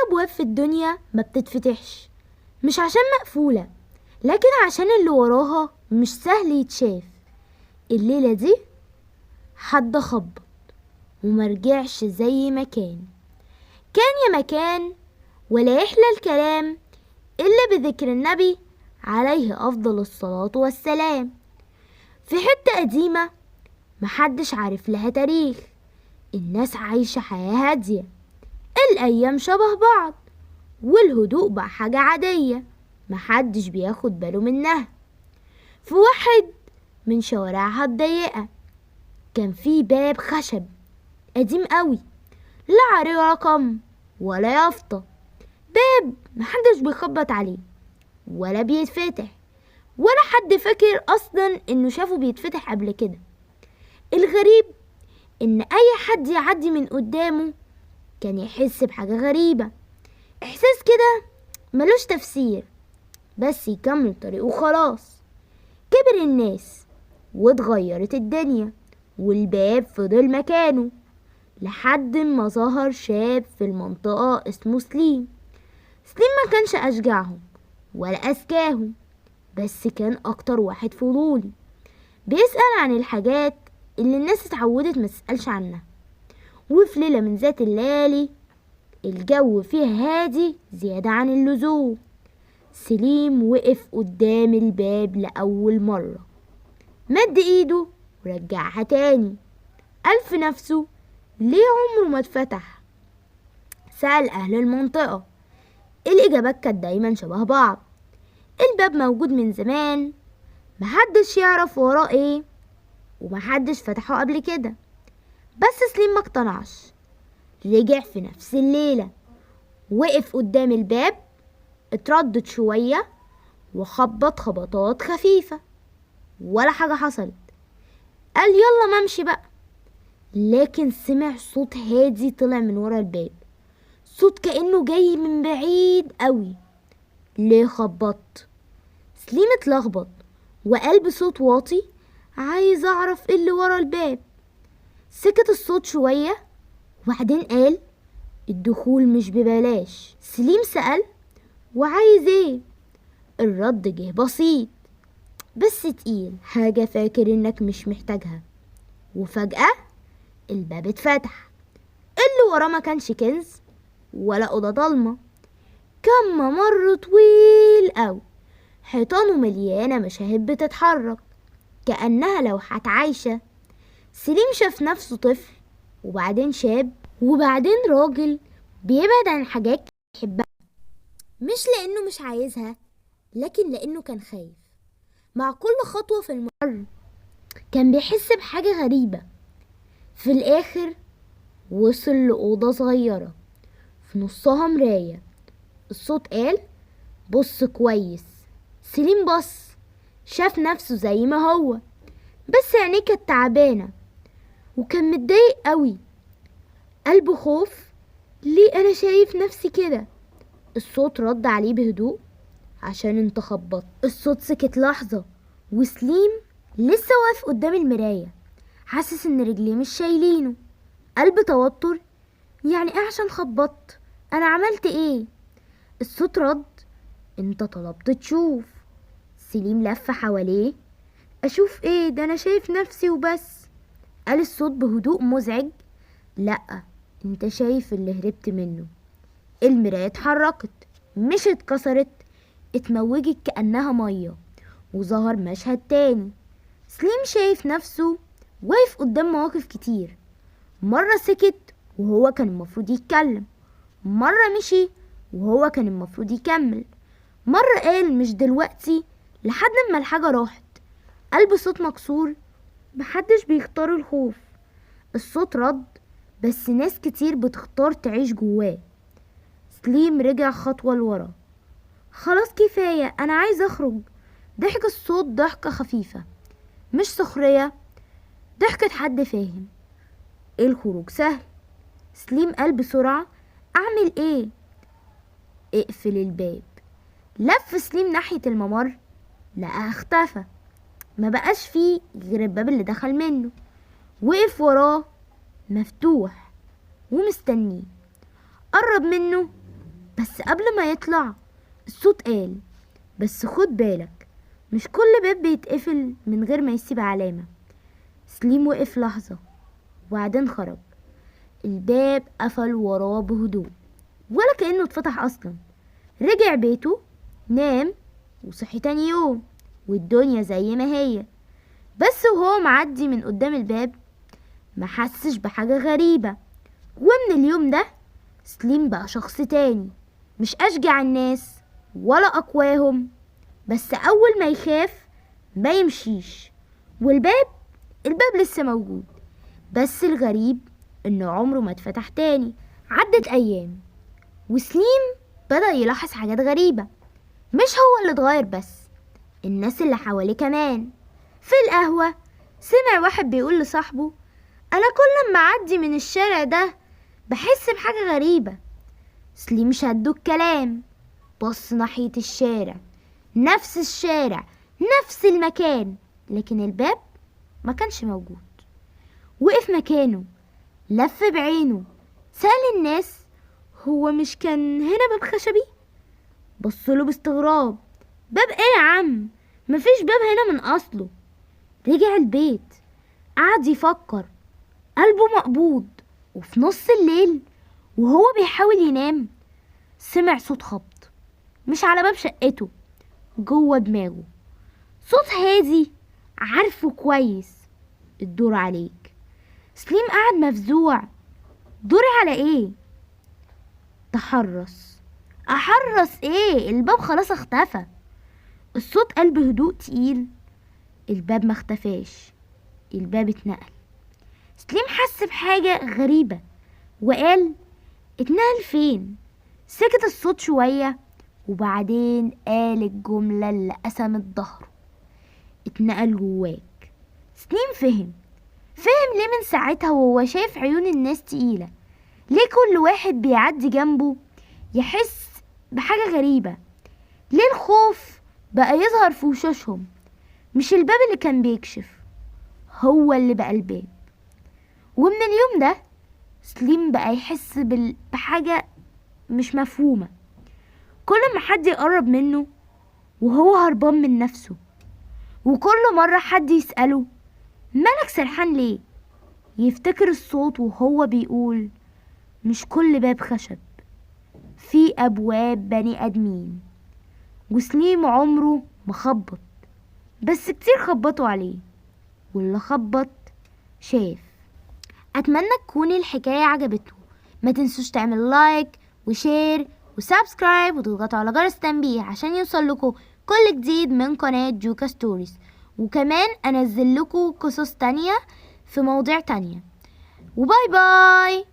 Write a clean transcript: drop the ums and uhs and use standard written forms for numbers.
أبواب في الدنيا ما بتتفتحش، مش عشان مقفولة، لكن عشان اللي وراها مش سهل يتشاف. الليلة دي حد خبط ومرجعش زي ما كان يا مكان، ولا يحلى الكلام إلا بذكر النبي عليه أفضل الصلاة والسلام. في حتة قديمة محدش عارف لها تاريخ، الناس عايشة حياة هادية، الأيام شبه بعض والهدوء بقى حاجة عادية محدش بياخد باله منها. في واحد من شوارعها الضيقة كان في باب خشب قديم قوي، لا عليه رقم ولا يافطة، باب محدش بيخبط عليه ولا بيتفتح، ولا حد فاكر أصلا إنه شافه بيتفتح قبل كده. الغريب إن أي حد يعدي من قدامه كان يحس بحاجة غريبة، إحساس كده ملوش تفسير، بس يكمل طريقه وخلاص. كبر الناس واتغيرت الدنيا والباب فضل مكانه لحد ما ظهر شاب في المنطقة اسمه سليم. ما كانش أشجعهم ولا أذكاهم، بس كان أكتر واحد فضولي، بيسأل عن الحاجات اللي الناس اتعودت ما تسألش عنها. وفي ليلة من ذات الليالي الجو فيها هادي زيادة عن اللزوم، سليم وقف قدام الباب لأول مرة، مد ايده ورجعها تاني، قال في نفسه ليه عمره ما اتفتح. سأل أهل المنطقة، الإجابات كانت دايما شبه بعض، الباب موجود من زمان، محدش يعرف وراه ايه ومحدش فتحه قبل كده. بس سليم ما اقتنعش، رجع في نفس الليلة، وقف قدام الباب، اتردد شوية وخبط خبطات خفيفة ولا حاجة حصلت. قال يلا ما امشي بقى، لكن سمع صوت هادي طلع من ورا الباب، صوت كأنه جاي من بعيد قوي. ليه خبطت؟ سليم اتلخبط وقال بصوت واطي عايز اعرف ايه اللي ورا الباب. سكت الصوت شوية وبعدين قال الدخول مش ببلاش. سليم سأل وعايز ايه؟ الرد جه بسيط بس تقيل، حاجة فاكر انك مش محتاجها. وفجأة الباب اتفتح، اللي وراه ما كانش كنز ولا أوضة ضلمة، كان ممر طويل أوي، حيطانه مليانة مشاهد بتتحرك كأنها لوحات عايشة. سليم شاف نفسه طفل وبعدين شاب وبعدين راجل بيبعد عن حاجات يحبها، مش لأنه مش عايزها لكن لأنه كان خايف. مع كل خطوة في الممر كان بيحس بحاجة غريبة. في الآخر وصل لأوضة صغيرة في نصها مراية، الصوت قال بص كويس. سليم بص، شاف نفسه زي ما هو، بس عينيه كانت تعبانة وكان متضايق قوي، قلبه خوف. ليه أنا شايف نفسي كده؟ الصوت رد عليه بهدوء عشان انت خبطت. الصوت سكت لحظة وسليم لسه واقف قدام المراية، حاسس ان رجليه مش شايلينه، قلب توتر. يعني ايه عشان خبطت؟ انا عملت ايه؟ الصوت رد انت طلبت تشوف. سليم لف حواليه، اشوف ايه ده؟ انا شايف نفسي وبس. قال الصوت بهدوء مزعج، لا انت شايف اللي هربت منه. المراية اتحركت مش اتكسرت، اتموجت كأنها مية وظهر مشهد تاني. سليم شايف نفسه واقف قدام مواقف كتير، مرة سكت وهو كان المفروض يتكلم، مرة مشي وهو كان المفروض يكمل، مرة قال مش دلوقتي لحد ما الحاجة راحت. قلب صوت مكسور، محدش بيختار الخوف. الصوت رد بس ناس كتير بتختار تعيش جواه. سليم رجع خطوة لورا، خلاص كفاية أنا عايز أخرج. ضحك الصوت ضحكة خفيفة مش سخرية، ضحكة حد فاهم. الخروج سهل. سليم قال بسرعة أعمل إيه؟ اقفل الباب. لف سليم ناحية الممر، لقاه اختفى، ما بقاش فيه غير الباب اللي دخل منه، وقف وراه مفتوح ومستنيه. قرب منه بس قبل ما يطلع الصوت قال: بس خد بالك، مش كل باب بيتقفل من غير ما يسيب علامة. سليم وقف لحظة وبعدين خرج. الباب قفل وراه بهدوء ولا كأنه اتفتح أصلا. رجع بيته، نام وصحي تاني يوم والدنيا زي ما هي. بس وهو معدي من قدام الباب ما حسش بحاجة غريبة. ومن اليوم ده سليم بقى شخص تاني، مش أشجع الناس ولا أقواهم، بس أول ما يخاف ما يمشيش. الباب لسه موجود، بس الغريب إنه عمره ما اتفتح تاني. عدت أيام وسليم بدأ يلاحظ حاجات غريبة. مش هو اللي اتغير بس، الناس اللي حواليه كمان. في القهوة سمع واحد بيقول لصاحبه: أنا كل ما أعدي من الشارع ده بحس بحاجة غريبة. سليم شده الكلام، بص ناحية الشارع، نفس الشارع، نفس المكان، لكن الباب ما كانش موجود. وقف مكانه، لف بعينه، سأل الناس: هو مش كان هنا باب خشبي؟ بصله باستغراب: باب ايه يا عم؟ مفيش باب هنا من اصله. رجع البيت، قعد يفكر، قلبه مقبوض. وفي نص الليل وهو بيحاول ينام سمع صوت خبط، مش على باب شقته، جوه دماغه. صوت هادي عارفه كويس: الدور عليك. سليم قعد مفزوع: دوري على ايه؟ احرص ايه؟ الباب خلاص اختفى. الصوت قال بهدوء تقيل: الباب ما اختفاش، الباب اتنقل. سليم حس بحاجة غريبة وقال: اتنقل فين؟ سكت الصوت شوية وبعدين قال الجملة اللي قسمت ظهره: اتنقل جواك. سليم فهم ليه من ساعتها وهو شايف عيون الناس تقيلة، ليه كل واحد بيعدي جنبه يحس بحاجة غريبة، ليه الخوف بقى يظهر في وشوشهم. مش الباب اللي كان بيكشف، هو اللي بقى الباب. ومن اليوم ده سليم بقى يحس بحاجة مش مفهومة كل ما حد يقرب منه وهو هربان من نفسه. وكل مرة حد يسأله: مالك سرحان ليه؟ يفتكر الصوت وهو بيقول: مش كل باب خشب، في أبواب بني آدمين. وسليم عمره ما خبط، بس كتير خبطوا عليه، واللي خبط شاف. أتمنى تكون الحكاية عجبتكم. ما تنسوش تعمل لايك وشير وسبسكرايب وتضغطوا على جرس التنبيه عشان يوصل لكم كل جديد من قناة جوكا ستوريز، وكمان أنزل لكم قصص تانية في مواضيع تانية. وباي باي.